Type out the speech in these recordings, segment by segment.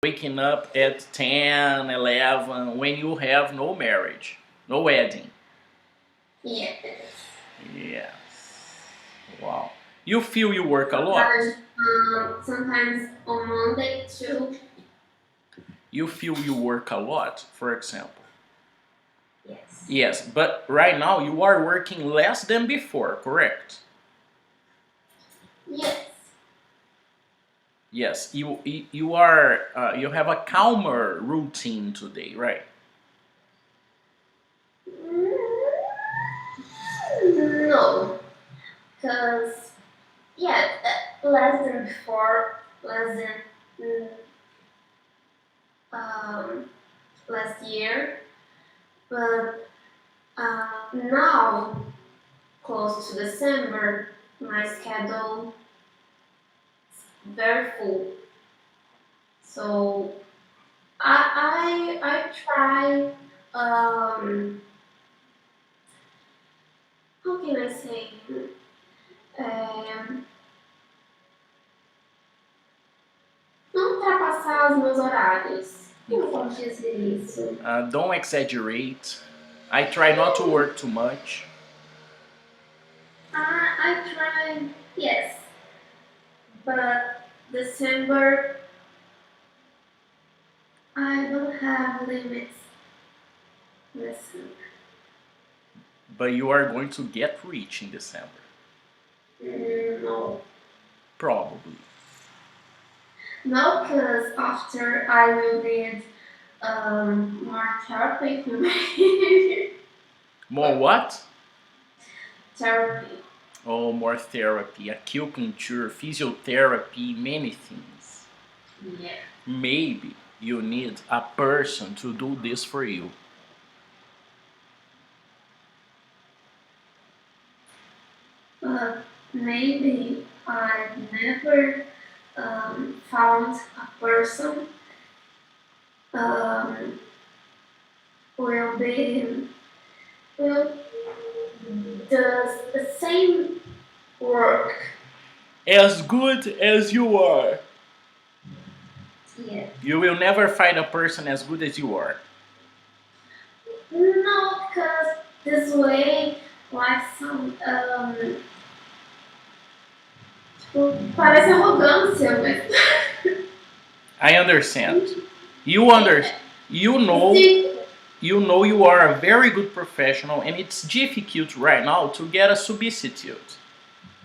waking up at 10, 11 when you have no marriage, no wedding. Yes. Yes. Wow. You feel you work a lot? Sometimes, sometimes on Monday too. You feel you work a lot, for example. Yes. Yes, but right now you are working less than before, correct? Yes. Yes, you have a calmer routine today, right? No, because yeah, less than before, less than um, last year, but now close to December, my schedule is very full. So I try how can I say um, não ultrapassar os meus horários. Como posso dizer isso? Don't exaggerate. I try not to work too much. I try, yes, but December I don't have limits. Listen, But you are going to get rich in December. no, Probably. no, because after I will need more therapy for my More what? therapy. Oh, more therapy, acupuncture, physiotherapy, many things. Yeah. Maybe you need a person to do this for you. But maybe I never found a person um, will be will does the same work. As good as you are. Yeah. You will never find a person as good as you are. No, because this way, like some tipo, parece arrogância, mas I understand. You under you know se you know you are a very good professional and it's difficult right now to get a substitute.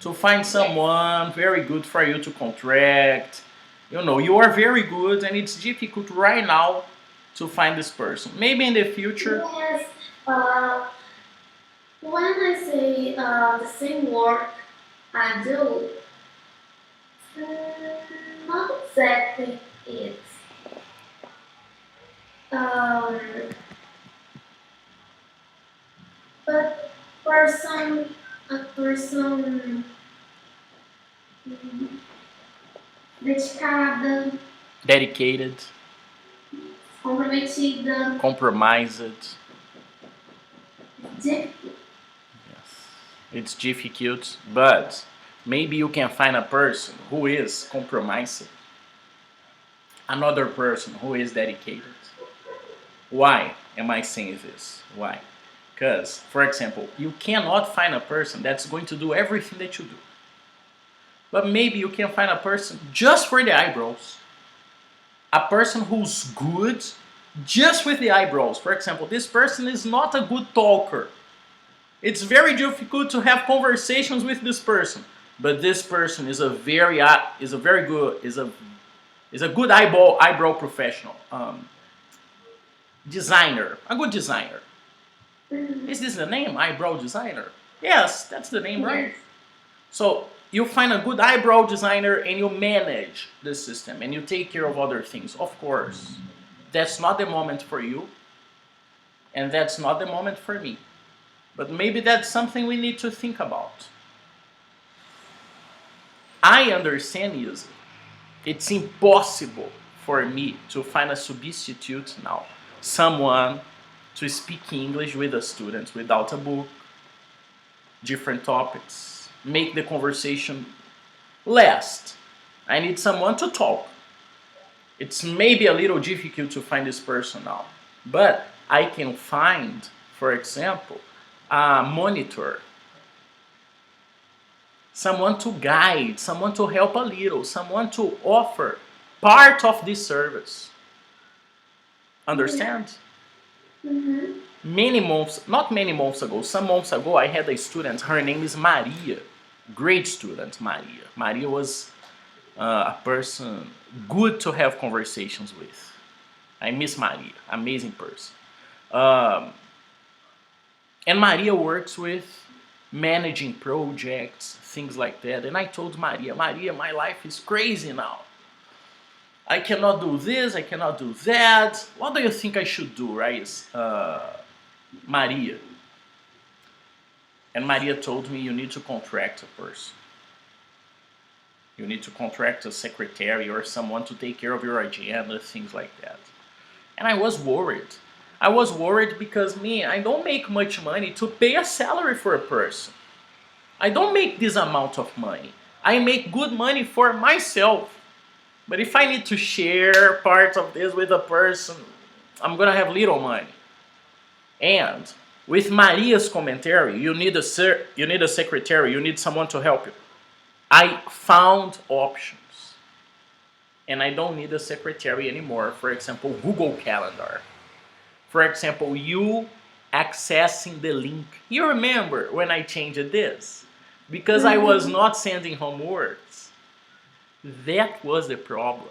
To find yes, someone very good for you to contract. You know, you are very good and it's difficult right now to find this person. Maybe in the future. yes. Uh, when I say the same work I do, not exactly it. Um, but person, a person hum, dedicada, Dedicated, comprometida, compromised. de, Yes. It's difficult, but maybe you can find a person who is compromised, another person who is dedicated. Why am I saying this? Why? Because, for example, you cannot find a person that's going to do everything that you do. But maybe you can find a person just for the eyebrows. A person who's good just with the eyebrows. For example, this person is not a good talker. It's very difficult to have conversations with this person. But this person is a very good is a good eyebrow professional. Designer, a good designer. Is this the name? Eyebrow designer? Yes, that's the name, right? yes, So you find a good eyebrow designer and you manage the system and you take care of other things. Of course, that's not the moment for you and that's not the moment for me. But maybe that's something we need to think about. I understand, Yuzi. It's impossible for me to find a substitute now. Someone to speak English with the students without a book, different topics, make the conversation last. I need someone to talk. It's maybe a little difficult to find this person now, but I can find, for example, a monitor, someone to guide, someone to help a little, someone to offer part of this service. Understand? Mm-hmm. Not many months ago, some months ago, I had a student, her name is Maria. Great student, Maria. Maria was a person good to have conversations with. I miss Maria, amazing person. Um, and Maria works with managing projects, things like that. And I told Maria, my life is crazy now. I cannot do this, I cannot do that. What do you think I should do, right, Maria? And Maria told me, you need to contract a person. You need to contract a secretary or someone to take care of your agenda, things like that. And I was worried. I was worried because I don't make much money to pay a salary for a person. I don't make this amount of money. I make good money for myself. But if I need to share part of this with a person, I'm gonna have little money. And with Maria's commentary, you need a secretary, you need someone to help you. I found options. And I don't need a secretary anymore. For example, Google Calendar. For example, you accessing the link. You remember when I changed this? Because I was not sending homeworks. That was the problem.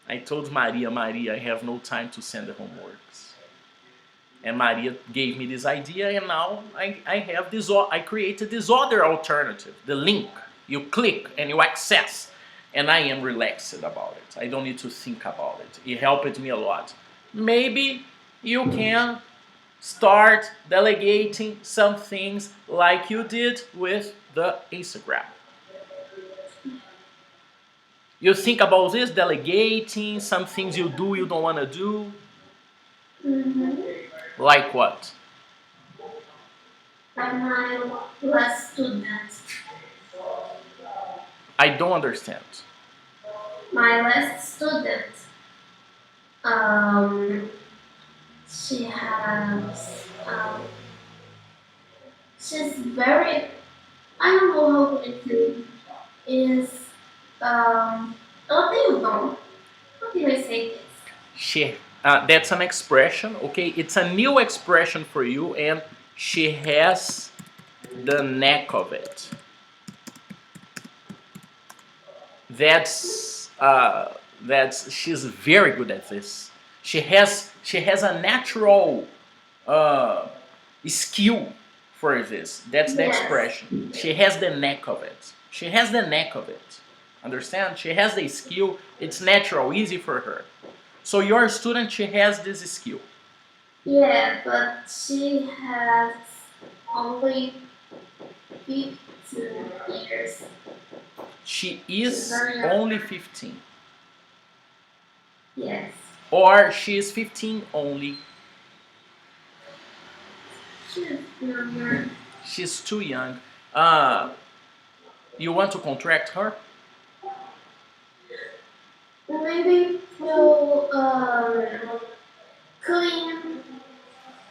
I told Maria, I have no time to send the homeworks. And Maria gave me this idea, and now I have this. I created this other alternative, the link. You click and you access, and I am relaxed about it. I don't need to think about it. It helped me a lot. Maybe you can start delegating some things like you did with the Instagram. You think about this, delegating, some things you do you don't want to do. Mm-hmm. Like what? Like my last student. I don't understand. My last student. Um, she has. She's very. I don't know how to say is. What do you know? How can I say this? She. That's an expression, okay? It's a new expression for you, and she has the knack of it. That's she's very good at this. She has a natural skill for this. That's the Yes. expression. She has the knack of it. She has the knack of it. Understand? She has the skill. It's natural, easy for her. So your student, she has this skill. Yeah, but she has only 15 years. She is Very young. only 15. Yes. Or she is 15 only. She's younger. She's too young. You want to contract her? Maybe we'll clean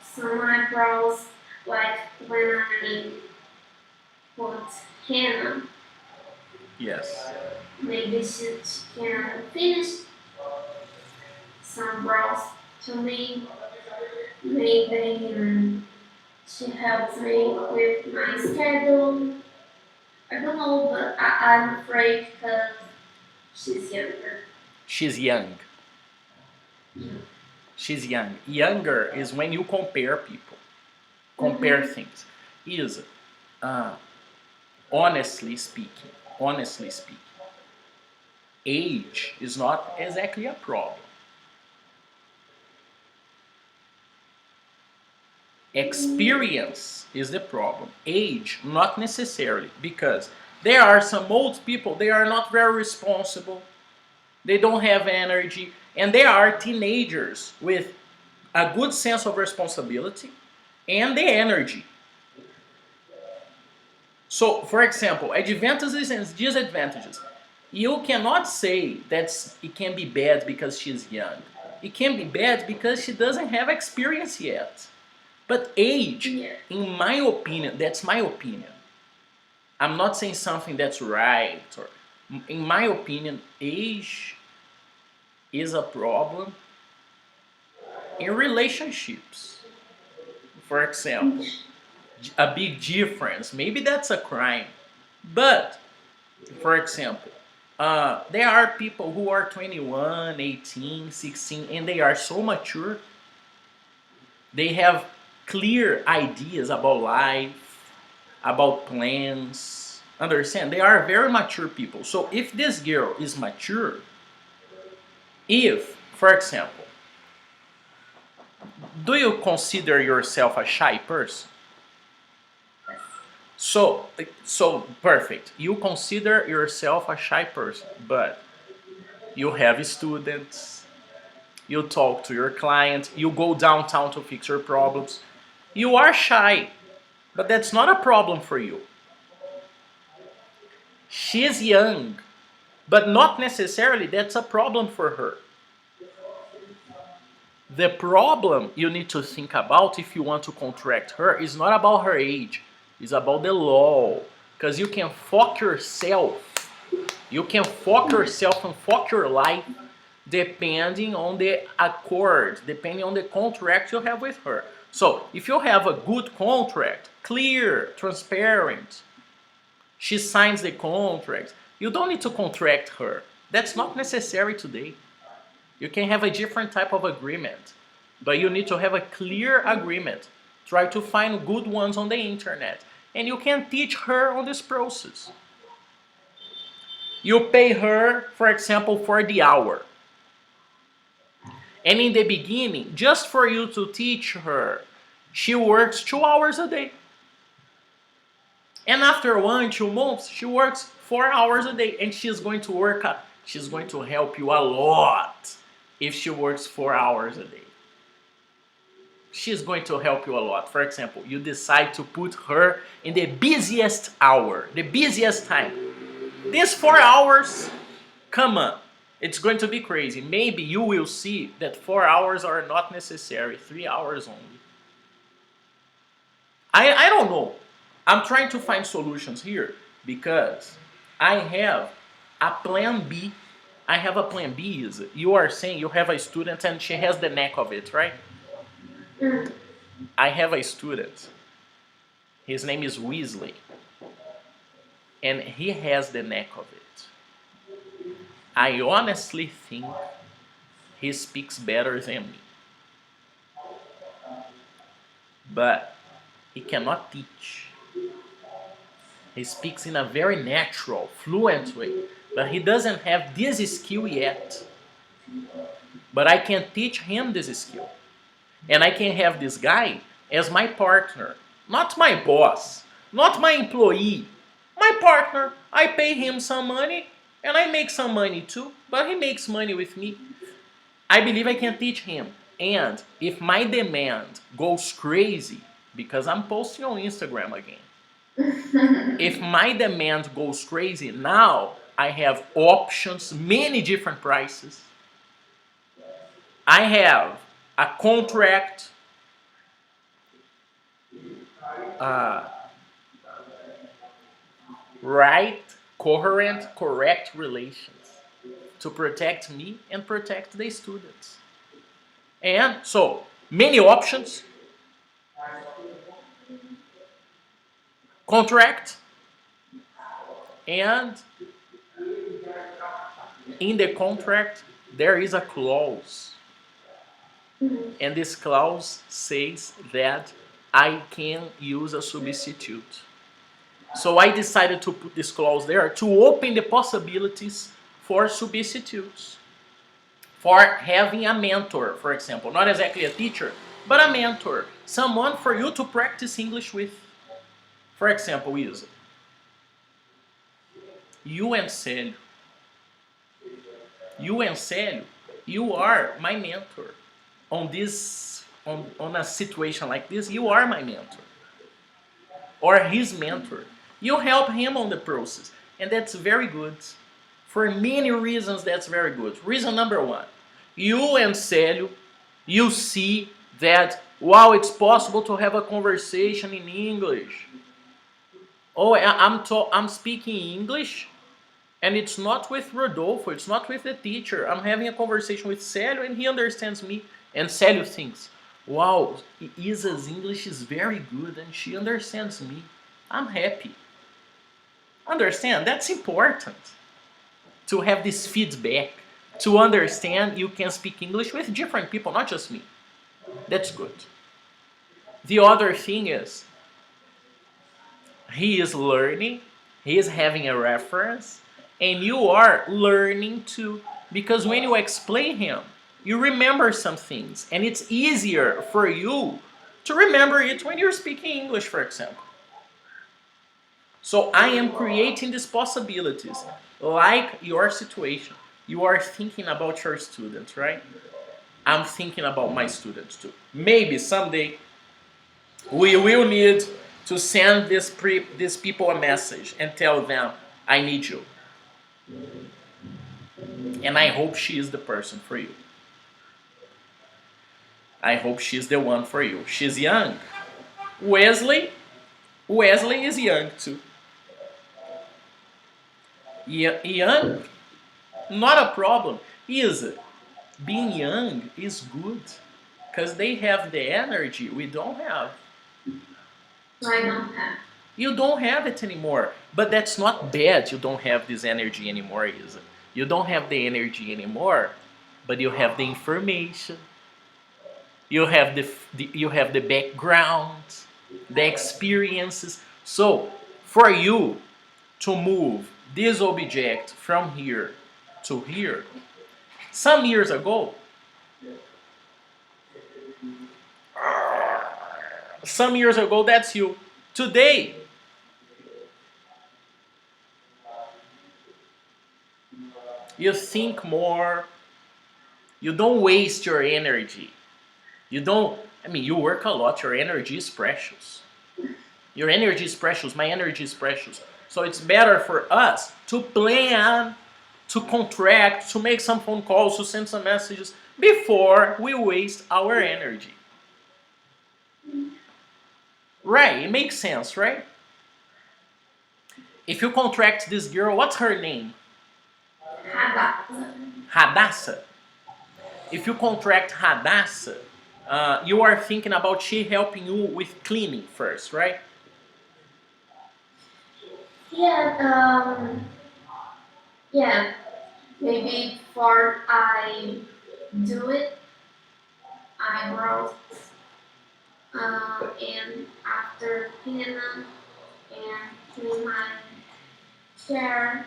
some eyebrows like when I put henna. Yes. Maybe she can finish some brows to me. Maybe she helps me with my schedule. I don't know, but I'm afraid because she's younger. She's young. She's young. Younger is when you compare people, compare things. Is honestly speaking, age is not exactly a problem. Experience is the problem. Age, not necessarily, because there are some old people, they are not very responsible, they don't have energy, and there are teenagers with a good sense of responsibility and the energy. So, for example, advantages and disadvantages. You cannot say that it can be bad because she's young. It can be bad because she doesn't have experience yet. But age, Yeah. in my opinion, that's my opinion. I'm not saying something that's right. Or, in my opinion, age is a problem in relationships. For example, a big difference. Maybe that's a crime. But, for example, there are people who are 21, 18, 16, and they are so mature. They have clear ideas about life, about plans. Understand? They are very mature people. So if this girl is mature, if, for example, do you consider yourself a shy person? So perfect. You consider yourself a shy person, but you have students, you talk to your client, you go downtown to fix your problems. You are shy, but that's not a problem for you. She's young, but not necessarily that's a problem for her. The problem you need to think about if you want to contract her is not about her age, it's about the law. Because you can fuck yourself. You can fuck yourself and fuck your life depending on the accord, depending on the contract you have with her. So if you have a good contract, clear, transparent, she signs the contract, you don't need to contract her. That's not necessary today. You can have a different type of agreement, but you need to have a clear agreement. Try to find good ones on the internet, and you can teach her on this process. You pay her, for example, for the hour. And in the beginning, just for you to teach her, she works 2 hours a day. And after 1, 2 months, she works 4 hours a day, and she's going to help you a lot if she works 4 hours a day. She's going to help you a lot. For example, you decide to put her in the busiest hour, the busiest time. These 4 hours, come on, it's going to be crazy. Maybe you will see that 4 hours are not necessary, 3 hours only. I don't know. I'm trying to find solutions here because I have a plan B. I have a plan B. Is you are saying you have a student and she has the knack of it, right? Mm. I have a student. His name is Weasley. And he has the knack of it. I honestly think he speaks better than me. But he cannot teach. He speaks in a very natural, fluent way, but he doesn't have this skill yet. But I can teach him this skill. And I can have this guy as my partner, not my boss, not my employee, my partner. I pay him some money and I make some money too, but he makes money with me. I believe I can teach him. And if my demand goes crazy, because I'm posting on Instagram again, if my demand goes crazy, now I have options, many different prices. I have a contract, right, coherent, correct relations to protect me and protect the students. And so, many options, contract, and in the contract there is a clause. And this clause says that I can use a substitute. So I decided to put this clause there to open the possibilities for substitutes. For having a mentor, for example. Not exactly a teacher, but a mentor. Someone for you to practice English with. For example, Isa. You and Célio, you are my mentor. On a situation like this, you are my mentor. Or his mentor. You help him on the process. And that's very good For many reasons, that's very good. Reason number one, you and Célio, you see that, wow, it's possible to have a conversation in English. Oh, I'm speaking English, and it's not with Rodolfo, it's not with the teacher. I'm having a conversation with Célio, and he understands me. And Célio thinks, wow, Isa's English is very good, and she understands me. I'm happy. Understand? That's important. To have this feedback, to understand you can speak English with different people, not just me. That's good. The other thing is, he is learning, he is having a reference, and you are learning too. Because when you explain him, you remember some things, and it's easier for you to remember it when you're speaking English, for example. So I am creating these possibilities, like your situation. You are thinking about your students, right? I'm thinking about my students too. Maybe someday we will need to send these people a message and tell them, I need you. And I hope she is the person for you. I hope she's the one for you. She's young. Wesley is young too. Young, not a problem. Being young is good because they have the energy we don't have. I don't have. You don't have it anymore, but that's not bad. You don't have this energy anymore, Isa. You don't have the energy anymore, but you have the information. You have the background, the experiences. So for you to move this object from here to here, some years ago, that's you. Today, you think more. You don't waste your energy. You work a lot. Your energy is precious. Your energy is precious. My energy is precious. So it's better for us to plan, to contract, to make some phone calls, to send some messages before we waste our energy. Right, it makes sense, right? If you contract this girl, what's her name? Hadassah. If you contract Hadassah, you are thinking about she helping you with cleaning first, right? Yeah, yeah. Maybe before I do it, eyebrows, and after henna, and clean my chair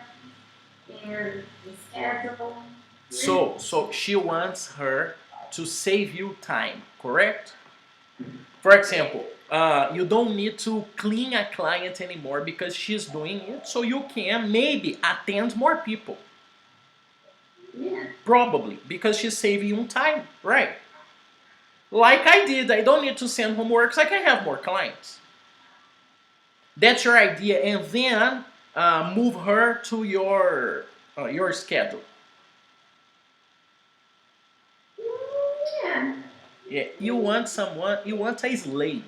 and the schedule. So she wants her to save you time, correct? For example, you don't need to clean a client anymore because she's doing it, so you can maybe attend more people. Yeah. Probably because she's saving you time, right? Like I did, I don't need to send homeworks. I can have more clients. That's your idea, and then move her to your schedule. Yeah. Yeah, you want a slave.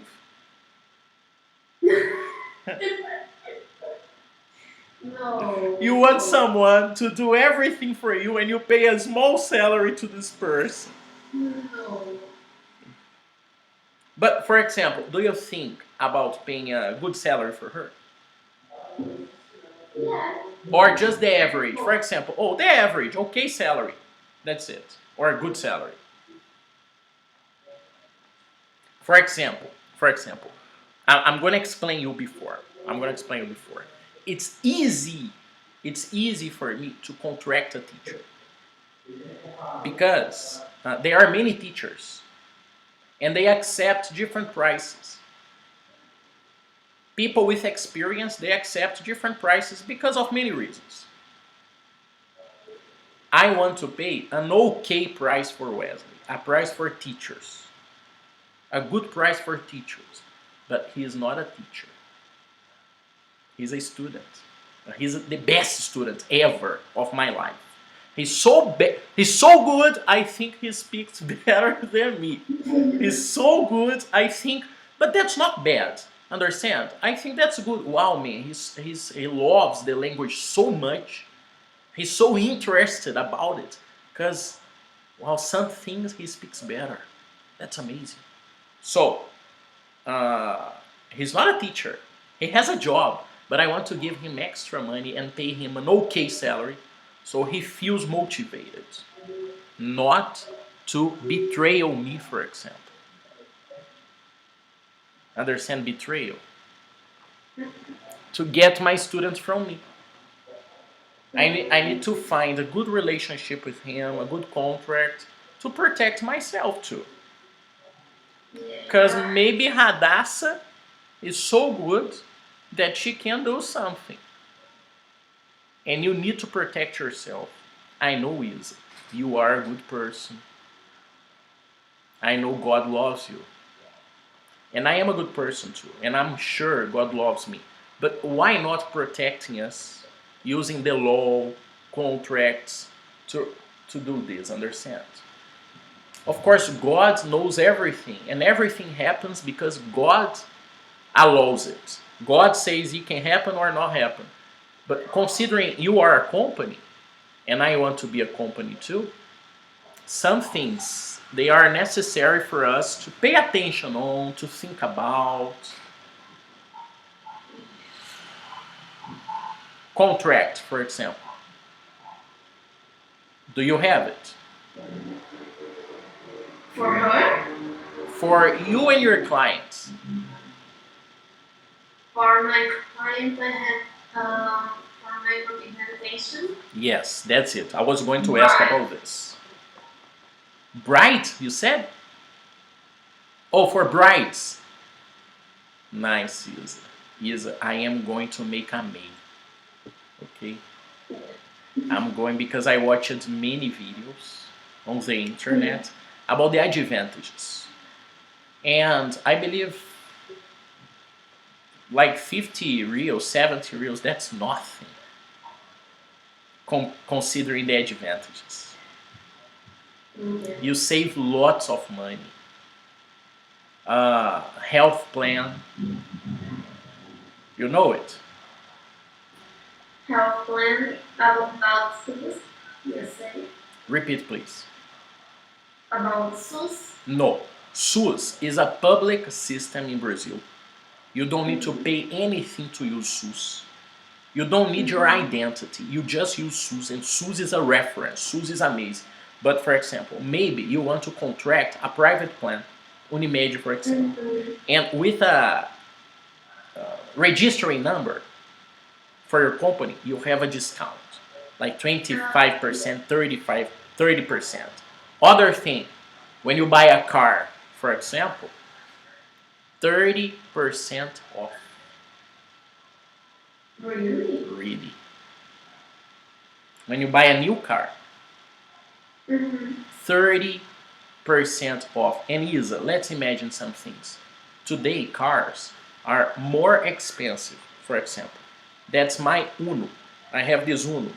No. You want someone to do everything for you, and you pay a small salary to this person. No. But for example, do you think about paying a good salary for her? Yeah. Or just the average? For example, the average, okay salary. That's it. Or a good salary. For example, I'm going to explain you before. It's easy for me to contract a teacher because there are many teachers and they accept different prices. People with experience, they accept different prices because of many reasons. I want to pay an okay price for Wesley, a price for teachers, a good price for teachers, but he is not a teacher. He's a student. He's the best student ever of my life. He's so good. I think he speaks better than me. He's so good. I think, but that's not bad. Understand? I think that's good. Wow, man, he loves the language so much. He's so interested about it because, well, some things he speaks better. That's amazing. So, he's not a teacher. He has a job, but I want to give him extra money and pay him an okay salary so he feels motivated. Not to betray me, for example. Understand betrayal? To get my students from me. I need to find a good relationship with him, a good contract to protect myself too. Because maybe Hadassah is so good that she can do something. And you need to protect yourself. I know, Isa, you are a good person. I know God loves you. And I am a good person too. And I'm sure God loves me. But why not protecting us using the law, contracts to do this, understand? Of course, God knows everything. And everything happens because God allows it. God says it can happen or not happen. But considering you are a company, and I want to be a company too, some things, they are necessary for us to pay attention on, to think about. Contract, for example. Do you have it? For her? For you and your clients. For my client, I have for my organization. Yes, that's it. I was going to ask about this. Bright, you said? Oh, for brides. Nice, Isa. Isa, I am going to make a mail. Okay? I'm going because I watched many videos on the internet about the advantages. And I believe like 50 reals, 70 reals, that's nothing considering the advantages. You save lots of money. Health plan, you know it. Health plan about SUS, you say? Repeat, please. About SUS? No. SUS is a public system in Brazil. You don't need to pay anything to use SUS. You don't need your identity. You just use SUS, and SUS is a reference. SUS is amazing. But for example, maybe you want to contract a private plan, Unimed, for example, and with a registering number for your company, you have a discount, like 25%, 35, 30%. Other thing, when you buy a car, for example, 30% off. Really? Really. When you buy a new car, 30% off. And Isa, let's imagine some things. Today, cars are more expensive, for example. That's my Uno. I have this Uno.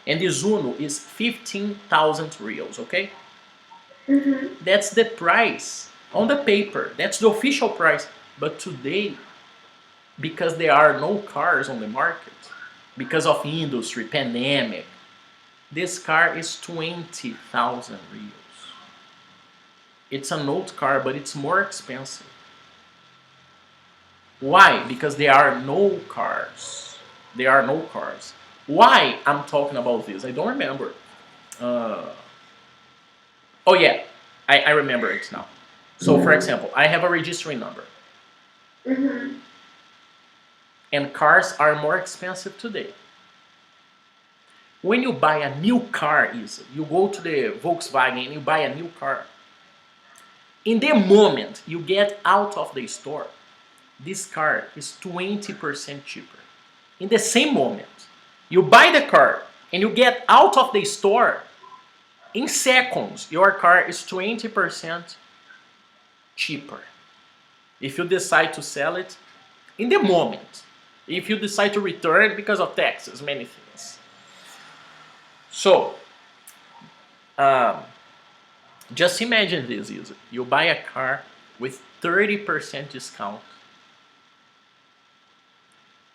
And this Uno is 15,000 reals, okay? That's the price on the paper. That's the official price. But today, because there are no cars on the market, because of industry, pandemic, this car is 20,000 reals. It's an old car, but it's more expensive. Why? Because there are no cars. There are no cars. Why I'm talking about this? I don't remember. Oh yeah, I remember it now. So for example, I have a registering number. And cars are more expensive today. When you buy a new car, you go to the Volkswagen and you buy a new car. In the moment you get out of the store, this car is 20% cheaper. In the same moment, you buy the car and you get out of the store, in seconds, your car is 20% cheaper. If you decide to sell it, in the moment, If you decide to return because of taxes, many things. So, um, just imagine this, user. You buy a car with 30% discount,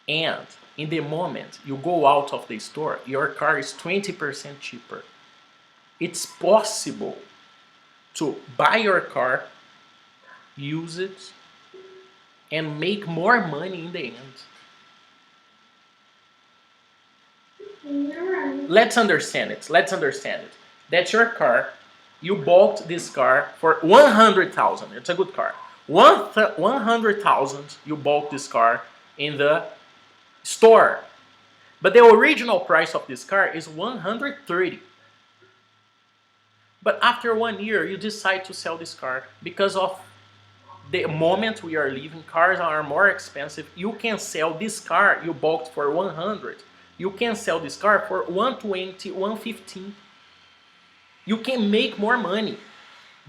and in the moment you go out of the store, your car is 20% cheaper. It's possible to buy your car, use it, and make more money in the end. You're right. Let's understand it. That's your car. You bought this car for 100,000. It's a good car. 100,000. You bought this car in the store, but the original price of this car is 130. But after 1 year, you decide to sell this car because of the moment we are living. Cars are more expensive. You can sell this car you bought for 100. You can sell this car for 120, 115. You can make more money.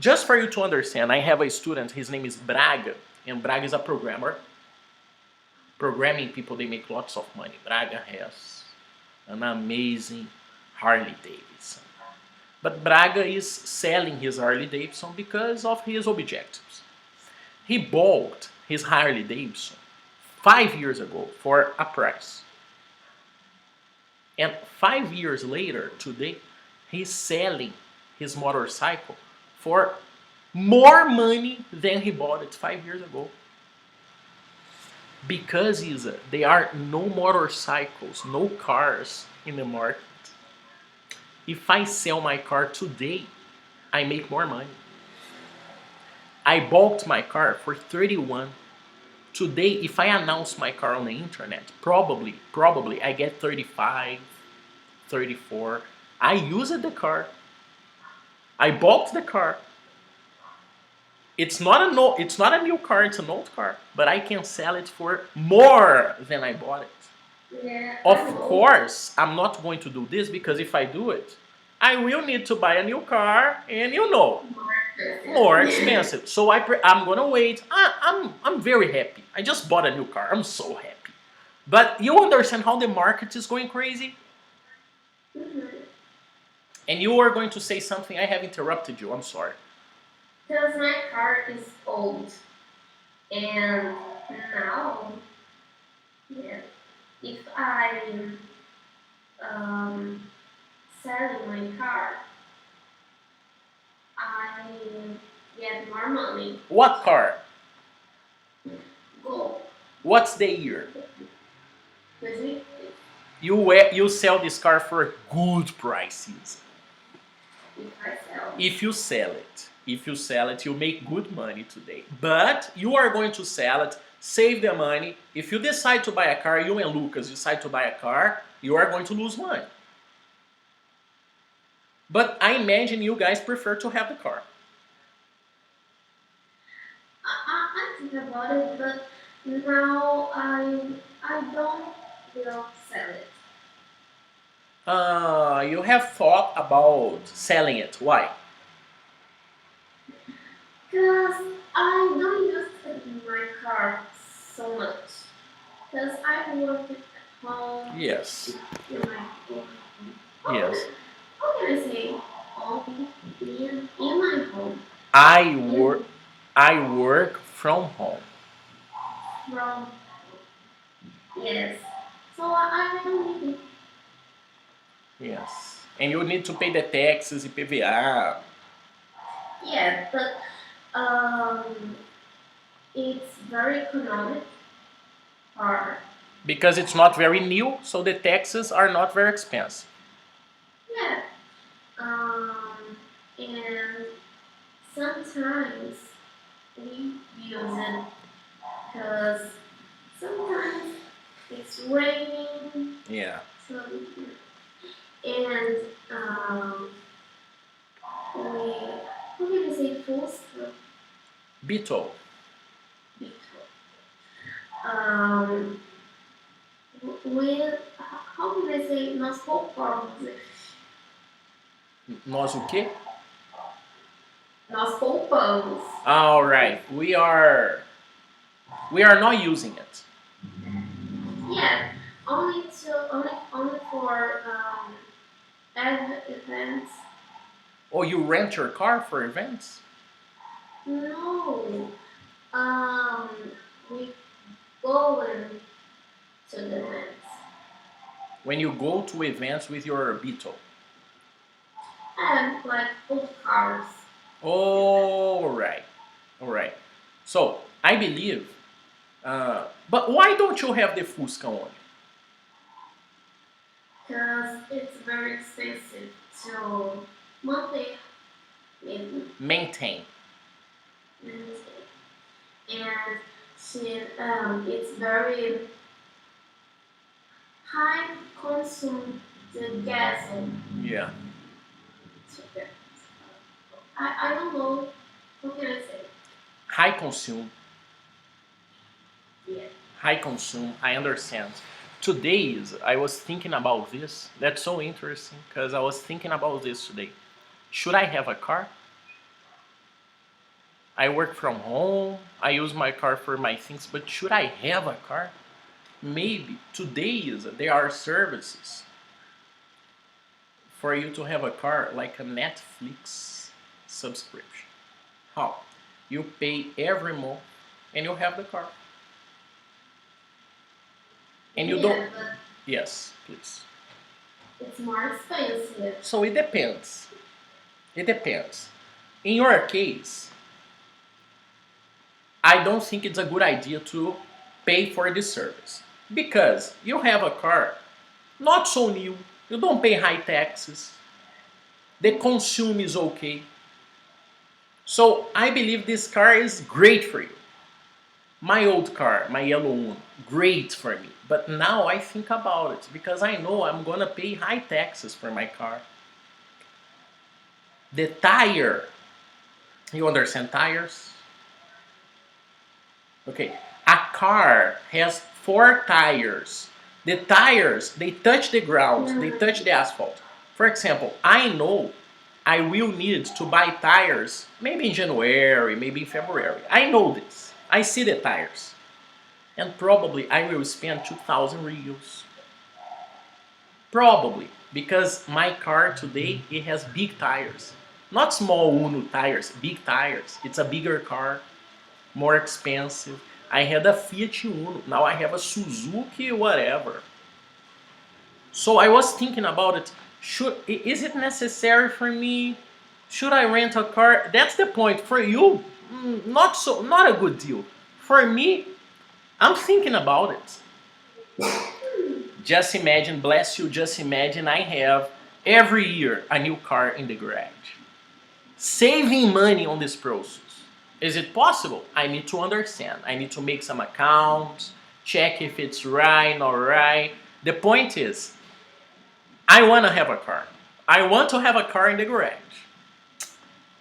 Just for you to understand, I have a student, his name is Braga, and Braga is a programmer. Programming people, they make lots of money. Braga has an amazing Harley Davidson. But Braga is selling his Harley Davidson because of his objectives. He bought his Harley Davidson 5 years ago for a price. And 5 years later, today, he's selling his motorcycle for more money than he bought it 5 years ago. Because there are no motorcycles, no cars in the market. If I sell my car today, I make more money. I bought my car for 31. Today, if I announce my car on the internet, probably I get 35, 34. I used the car. I bought the car. It's not a new car, it's an old car, but I can sell it for more than I bought it. Yeah. Of course, I'm not going to do this because if I do it, I will need to buy a new car, and more expensive. So I'm gonna wait. I'm very happy. I just bought a new car. I'm so happy. But you understand how the market is going crazy? Mm-hmm. And you are going to say something. I have interrupted you. I'm sorry. Because my car is old, and now, yeah, if I'm selling my car, I get more money. What car? Go. What's the year? Really? You sell this car for good prices. If I sell. If you sell it, you make good money today. But you are going to sell it, save the money. If you decide to buy a car, you and Lucas decide to buy a car, you are going to lose money. But I imagine you guys prefer to have the car. I think about it, but now I don't will sell it. You have thought about selling it. Why? Because I don't use my car so much. Because I work at home. Yes. In my home. Yes. How can I say home? In my home. I work from home. From yes. So I don't need it. Yes. And you need to pay the taxes, IPVA. Yeah, but it's very economic car. Because it's not very new, so the taxes are not very expensive. Yeah. And sometimes we use it because sometimes it's raining. Yeah. So, and we how can I say poster? Beetle. With how can I say nós poupamos? Nós o quê? Nós poupamos. All right. We are not using it. Yeah, only for events. Or you rent your car for events? No, um, we going to the events. When you go to events with your Beetle? And like old cars. All right, all right. So I believe, but why don't you have the Fusca on? Because it's very expensive to monthly Maintain. maintenance. And it's very high consume the gas. Yeah. I don't know what can I say. High consume. Yeah. High consume. I understand. Today, I was thinking about this. That's so interesting because I was thinking about this today. Should I have a car? I work from home. I use my car for my things, but should I have a car? Maybe today there are services for you to have a car like a Netflix subscription. How? You pay every month and you have the car. And you don't. But Yes, please. it's more expensive. So it depends. It depends. In your case, I don't think it's a good idea to pay for this service because you have a car not so new. You don't pay high taxes. The consume is okay. So I believe this car is great for you. My old car, my yellow one, great for me. But now I think about it because I know I'm gonna pay high taxes for my car. The tire, you understand tires? Okay, a car has 4 tires. The tires, they touch the ground, they touch the asphalt. For example, I know I will need to buy tires maybe in January, maybe in February. I know this. I see the tires. And probably I will spend 2,000 reals. Probably because my car today it has big tires. Not small Uno tires, big tires. It's a bigger car, more expensive. I had a Fiat Uno. Now I have a Suzuki whatever. So I was thinking about it. Is it necessary for me? Should I rent a car? That's the point. For you, not a good deal. For me, I'm thinking about it. Just imagine, bless you, just imagine I have every year a new car in the garage. Saving money on this process. Is it possible? I need to understand. I need to make some accounts, check if it's right, not right. The point is, I want to have a car. I want to have a car in the garage.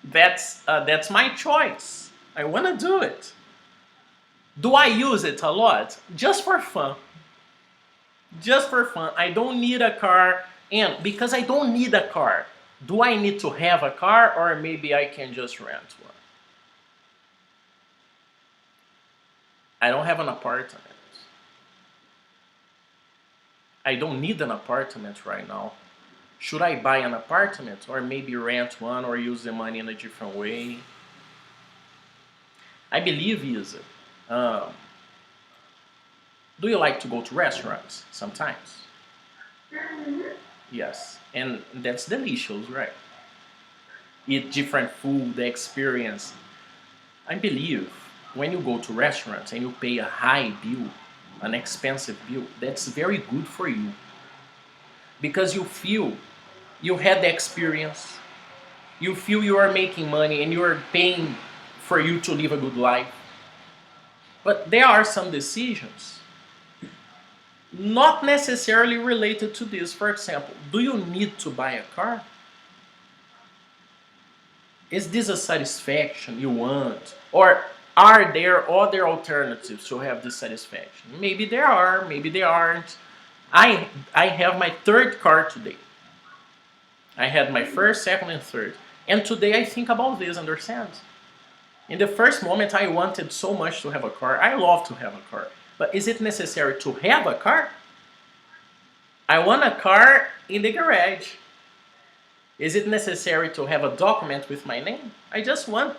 That's my choice. I want to do it. Do I use it a lot? Just for fun. Just for fun. I don't need a car, and because I don't need a car, do I need to have a car or maybe I can just rent one? I don't have an apartment. I don't need an apartment right now. Should I buy an apartment or maybe rent one or use the money in a different way? I believe is do you like to go to restaurants sometimes? Yes, and that's delicious, right? Eat different food, the experience. I believe when you go to restaurants and you pay a high bill, an expensive bill, that's very good for you because you feel you had the experience, you feel you are making money and you are paying for you to live a good life. But there are some decisions not necessarily related to this. For example, do you need to buy a car? Is this a satisfaction you want? Or are there other alternatives to have this satisfaction? Maybe there are, maybe there aren't. I have my third car today. I had my first, second, and third. And today I think about this, understand? In the first moment, I wanted so much to have a car. I love to have a car. But is it necessary to have a car? I want a car in the garage. Is it necessary to have a document with my name? I just want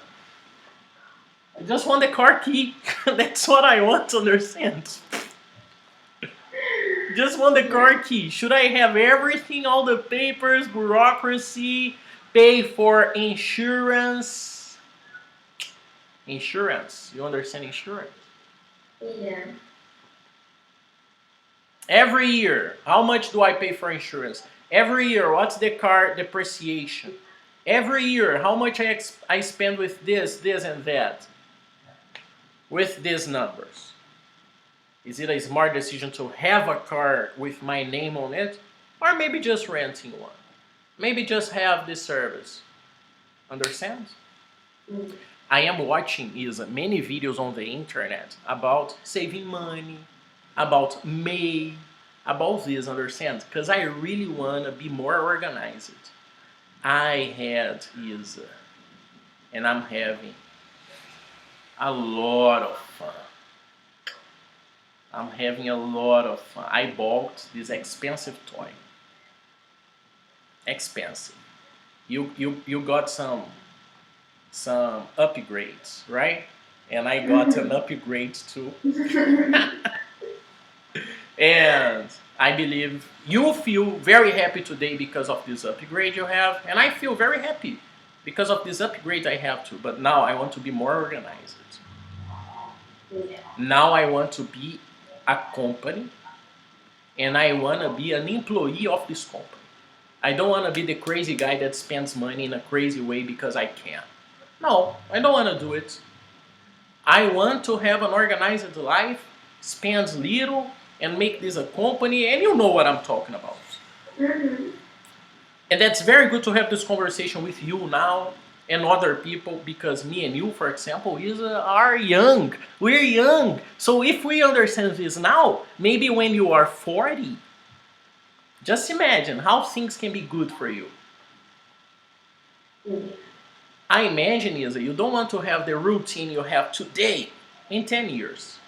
the car key. That's what I want to understand. Just want the car key. Should I have everything, all the papers, bureaucracy, pay for insurance? Insurance. You understand insurance? Yeah. Every year, how much do I pay for insurance? Every year, what's the car depreciation? Every year, how much I spend with this, and that? With these numbers. Is it a smart decision to have a car with my name on it? Or maybe just renting one? Maybe just have this service. Understand? I am watching many videos on the internet about saving money, about May, about this, understand? Because I really want to be more organized. I had and I'm having a lot of fun. I'm having a lot of fun. I bought this expensive toy. Expensive. You got some upgrades, right? And I got an upgrade too. And I believe you feel very happy today because of this upgrade you have, and I feel very happy because of this upgrade I have too. But now I want to be more organized. Yeah. Now I want to be a company, and I want to be an employee of this company. I don't want to be the crazy guy that spends money in a crazy way because I can. No, I don't want to do it. I want to have an organized life, spend little, and make this a company, and you know what I'm talking about. Mm-hmm. And that's very good to have this conversation with you now and other people, because me and you, for example, are young. We're young. So if we understand this now, maybe when you are 40, just imagine how things can be good for you. Mm-hmm. I imagine, Isa, you don't want to have the routine you have today in 10 years.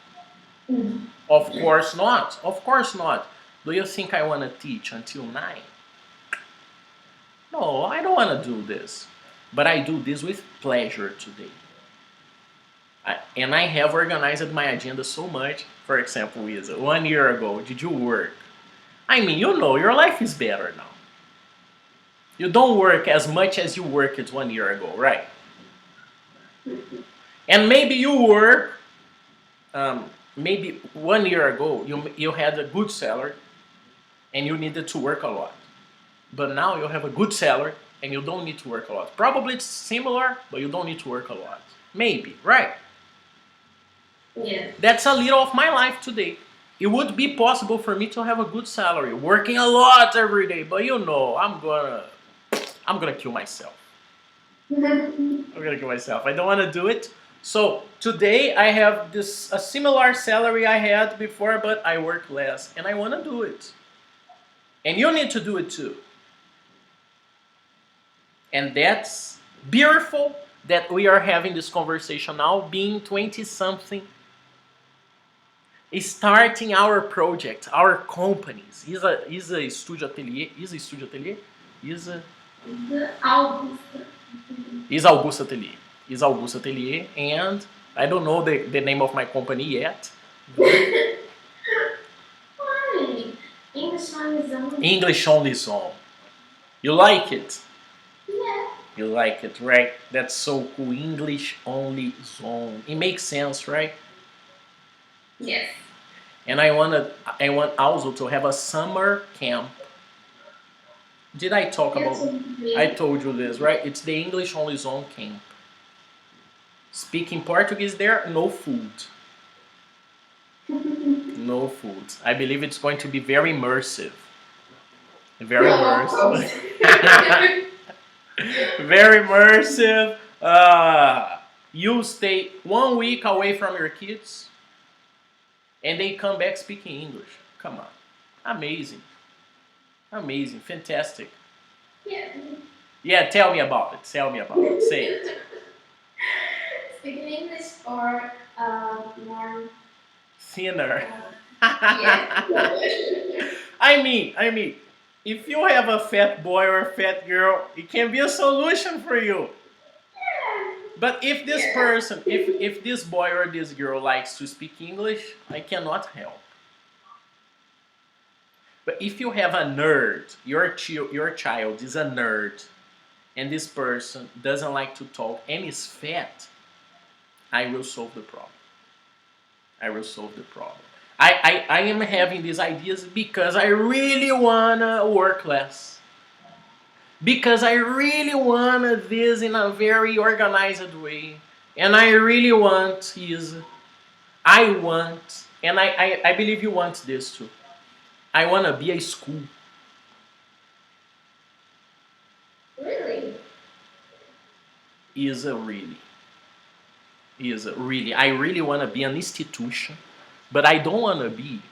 Mm-hmm. Of course not. Of course not. Do you think I want to teach until 9? No, I don't want to do this. But I do this with pleasure today. And I have organized my agenda so much. For example, Isa, 1 year ago, did you work? I mean, you know, your life is better now. You don't work as much as you worked 1 year ago, right? And maybe you work, maybe 1 year ago, you had a good salary and you needed to work a lot. But now you have a good salary and you don't need to work a lot. Probably it's similar, but you don't need to work a lot. Maybe, right? Yeah. That's a little of my life today. It would be possible for me to have a good salary, working a lot every day, but you know, I'm gonna kill myself. I'm gonna kill myself. I don't want to do it. So today I have a similar salary I had before, but I work less, and I want to do it. And you need to do it too. And that's beautiful that we are having this conversation now, being 20-something, starting our project, our companies. Isa Studio Atelier. Isa Studio Atelier? Isa Augusta. Isa Augusta Atelier. Isa Augusta Atelier. And I don't know the name of my company yet. Why? English only zone. English Only Zone. You like it? Yeah. You like it, right? That's so cool. English Only Zone. It makes sense, right? Yes. And I want also to have a summer camp. Did I talk about? I told you this, right? It's the English Only Zone camp. Speaking Portuguese there, no food. No food. I believe it's going to be very immersive. Very immersive. Very immersive. You stay 1 week away from your kids, and they come back speaking English. Come on. Amazing. Amazing. Fantastic. Yeah. Yeah, tell me about it. Tell me about it. Say it. Speaking English or more Thinner. Yeah. I mean, if you have a fat boy or a fat girl, it can be a solution for you. But if this Yeah. person, if this boy or this girl likes to speak English, I cannot help. But if you have a nerd, your child is a nerd, and this person doesn't like to talk and is fat, I will solve the problem. I will solve the problem. I am having these ideas because I really wanna work less. Because I really want this in a very organized way. And I really want is I want, and I believe you want this too. I want to be a school. Really? Is a really. Is a really. I really want to be an institution, but I don't want to be,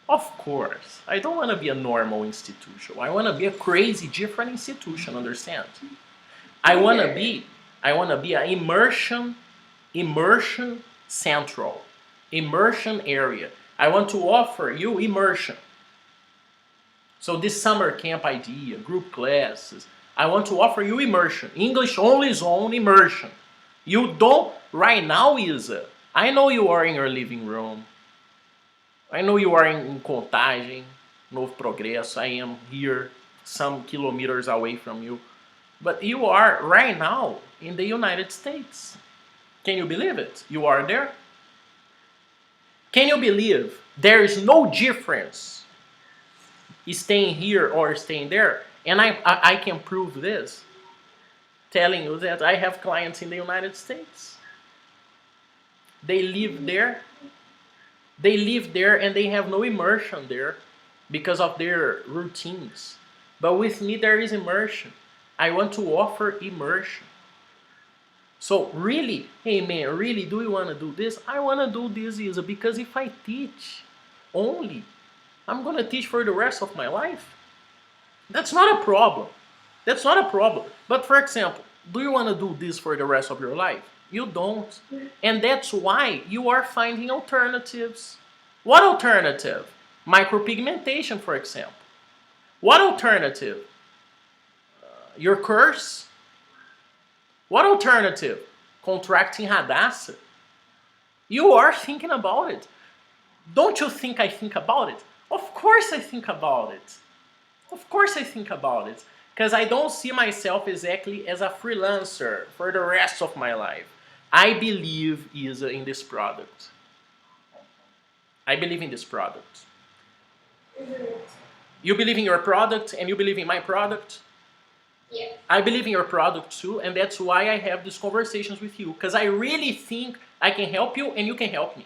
of course, I don't want to be a normal institution. I want to be a crazy different institution, understand? I want to be, I want to be an immersion central, immersion area. I want to offer you immersion. So this summer camp idea, group classes, I want to offer you immersion, English only zone immersion. You don't right now, Isa. I know you are in your living room. I know you are in Contagem, Novo Progresso. I am here, some kilometers away from you. But you are right now in the United States. Can you believe it? You are there? Can you believe there is no difference staying here or staying there? And I can prove this, telling you that I have clients in the United States. They live there. They live there and they have no immersion there because of their routines. But with me, there is immersion. I want to offer immersion. So really, hey man, really, do you want to do this? I want to do this, Isa, because if I teach only, I'm going to teach for the rest of my life. That's not a problem. That's not a problem. But for example, do you want to do this for the rest of your life? You don't. And that's why you are finding alternatives. What alternative? Micropigmentation, for example. What alternative? Your curse? What alternative? Contracting Hadassah? You are thinking about it. Don't you think I think about it? Of course I think about it. Of course I think about it. Because I don't see myself exactly as a freelancer for the rest of my life. I believe Isa in this product. I believe in this product. You believe in your product and you believe in my product? Yeah. I believe in your product too, and that's why I have these conversations with you. Because I really think I can help you and you can help me.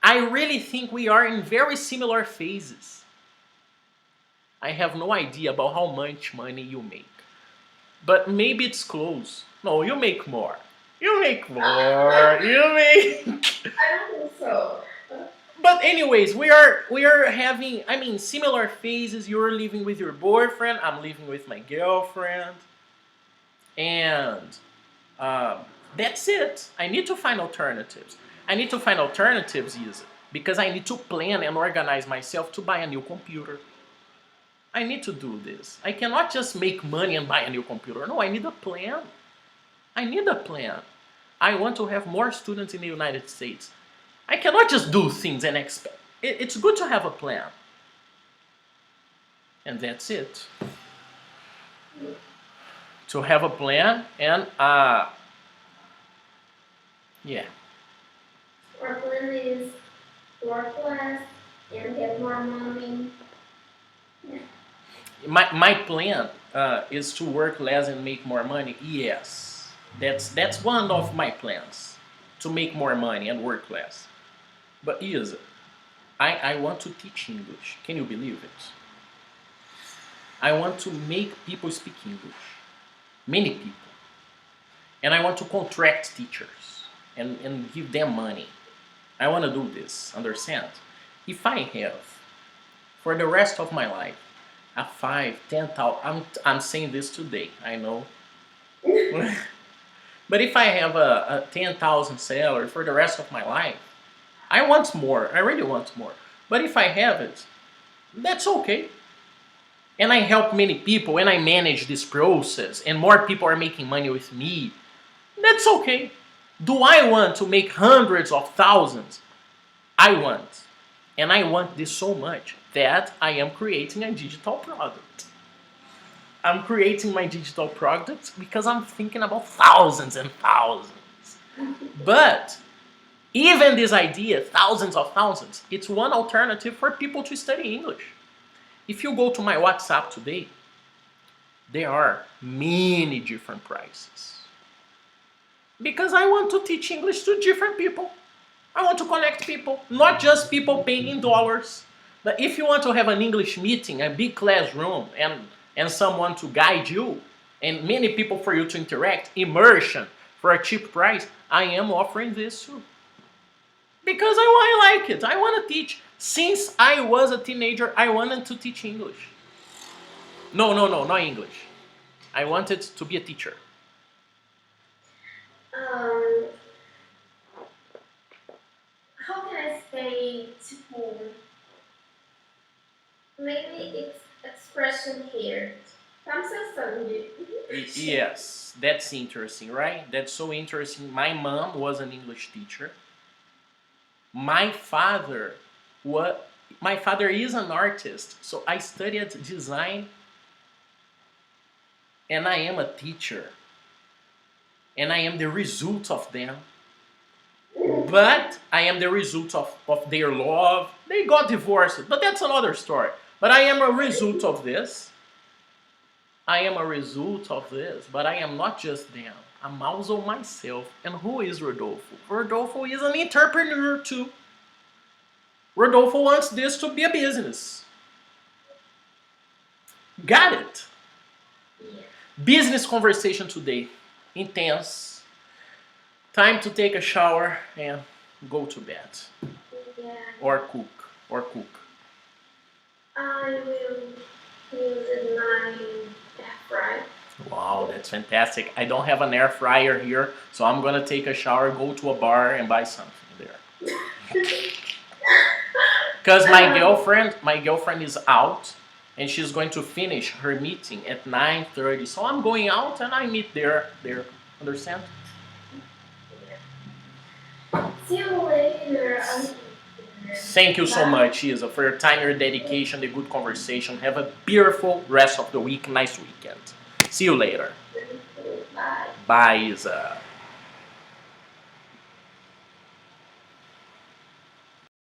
I really think we are in very similar phases. I have no idea about how much money you make. But maybe it's close. No, you make more. You make more. You make. I don't think so. But anyways, we are having, I mean, similar phases. You're living with your boyfriend. I'm living with my girlfriend, and that's it. I need to find alternatives. I need to find alternatives, Isa, because I need to plan and organize myself to buy a new computer. I need to do this. I cannot just make money and buy a new computer. No, I need a plan. I need a plan. I want to have more students in the United States. I cannot just do things and expect. It's good to have a plan. And that's it. To have a plan and, yeah. Our plan is work less and get more money. My plan is to work less and make more money. Yes. That's one of my plans. To make more money and work less. But Isa, I want to teach English. Can you believe it? I want to make people speak English. Many people. And I want to contract teachers and give them money. I want to do this, understand? If I have, for the rest of my life, a 5, 10,000, I'm saying this today, I know. But if I have a 10,000 salary for the rest of my life, I want more. I really want more. But if I have it, that's okay. And I help many people and I manage this process and more people are making money with me. That's okay. Do I want to make hundreds of thousands? I want. And I want this so much that I am creating a digital product. I'm creating my digital product because I'm thinking about thousands and thousands. But even this idea, thousands of thousands, it's one alternative for people to study English. If you go to my WhatsApp today, there are many different prices. Because I want to teach English to different people. I want to connect people, not just people paying in dollars. But if you want to have an English meeting, a big classroom, and someone to guide you, and many people for you to interact, immersion for a cheap price, I am offering this too. Because I like it. I want to teach. Since I was a teenager, I wanted to teach English. No, not English. I wanted to be a teacher. How can I say tipo, maybe it's expression here. I'm so sorry. Yes, that's interesting, right? That's so interesting. My mom was an English teacher. My father was my father is an artist, so I studied design and I am a teacher. And I am the result of them. But I am the result of their love. They got divorced, but that's another story. But I am a result of this. I am a result of this, but I am not just them. I'm also myself. And who is Rodolfo? Rodolfo is an entrepreneur too. Rodolfo wants this to be a business. Got it? Yeah. Business conversation today. Intense. Time to take a shower and go to bed. Yeah. Or cook. I will use my air fryer. Wow, that's fantastic. I don't have an air fryer here, so I'm gonna take a shower, go to a bar and buy something there. Because my girlfriend is out and she's going to finish her meeting at 9:30. So I'm going out and I meet there. Understand? See you later. Thank you so much, Isa, for your time, your dedication, the good conversation. Have a beautiful rest of the week. Nice weekend. See you later. Bye. Bye, Isa.